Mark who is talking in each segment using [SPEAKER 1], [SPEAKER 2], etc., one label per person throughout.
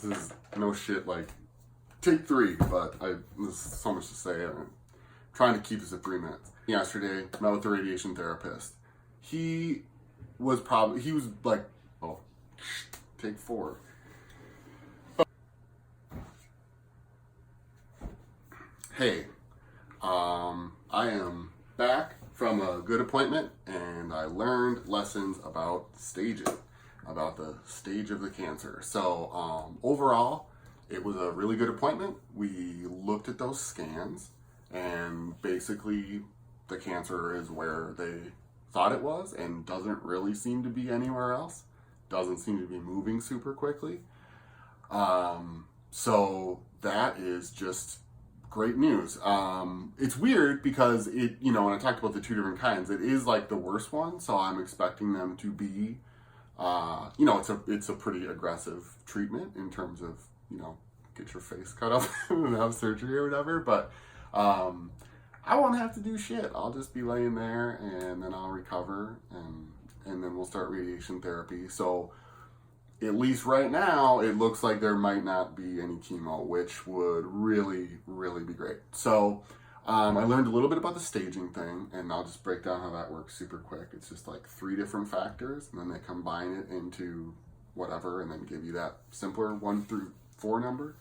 [SPEAKER 1] This is no shit like take 3, but there's so much to say. I'm trying to keep this at 3 minutes. Yesterday, met with the radiation therapist. He was like, oh, take 4. Hey, I am back from a good appointment, and I learned lessons about staging, about the stage of the cancer. So overall, it was a really good appointment. We looked at those scans, and basically the cancer is where they thought it was and doesn't really seem to be anywhere else. Doesn't seem to be moving super quickly. So that is just great news. It's weird because when I talked about the 2 different kinds, it is like the worst one. So I'm expecting them to be, it's a pretty aggressive treatment in terms of, get your face cut off and have surgery or whatever. But I won't have to do shit. I'll just be laying there, and then I'll recover, and then we'll start radiation therapy. So at least right now, it looks like there might not be any chemo, which would really, really be great. So I learned a little bit about the staging thing, and I'll just break down how that works super quick. It's just like 3 different factors, and then they combine it into whatever, and then give you that simpler 1 through 4 number.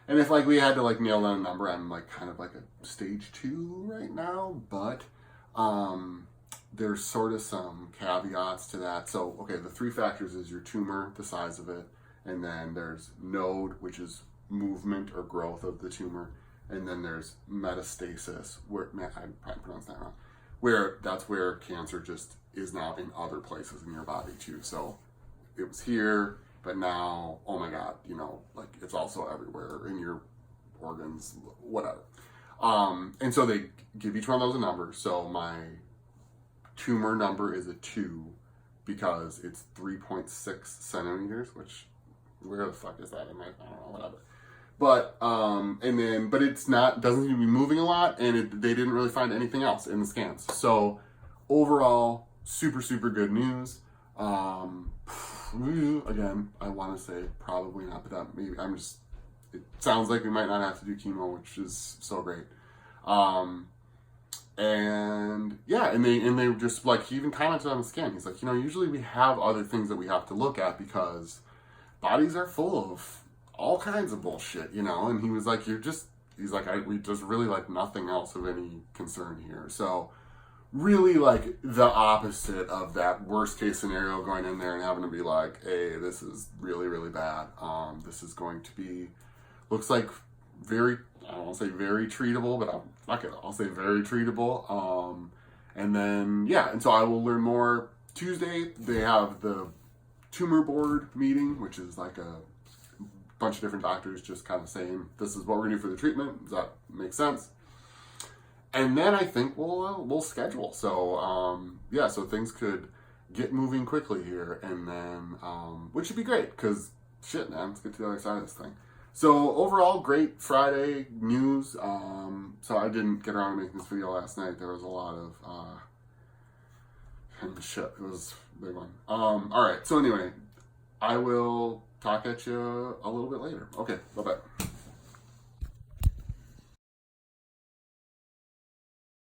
[SPEAKER 1] And if we had to nail down a number, I'm kind of like a stage 2 right now, but there's sort of some caveats to that. So, okay, the 3 factors is your tumor, the size of it, and then there's node, which is movement or growth of the tumor, and then there's metastasis, where, I probably pronounced that wrong, where that's where cancer just is now in other places in your body too. So it was here, but now, oh my God, it's also everywhere in your organs, whatever. And so they give each one of those a number. So my tumor number is a 2 because it's 3.6 centimeters, which, where the fuck is that? I don't know, whatever. But, but it's doesn't seem to be moving a lot, and they didn't really find anything else in the scans. So overall, super, super good news. Again, I want to say probably not, but that maybe it sounds like we might not have to do chemo, which is so great. And they just he even commented on the scan. He's like, usually we have other things that we have to look at because bodies are full of all kinds of bullshit, and he was like, we just really nothing else of any concern here. So really the opposite of that worst case scenario, going in there and having to be like, hey, this is really, really bad. This is going to be, looks like very, I don't want to say very treatable, but I'll say very treatable. And so I will learn more Tuesday. They have the tumor board meeting, which is a bunch of different doctors just kind of saying, this is what we're gonna do for the treatment. Does that make sense? And then I think we'll schedule. So so things could get moving quickly here, and then which should be great because shit, man, let's get to the other side of this thing. So overall, great Friday news. So I didn't get around to making this video last night. There was a lot of shit. It was a big one. All right. So anyway, I will talk at you a little bit later. Okay. Bye bye.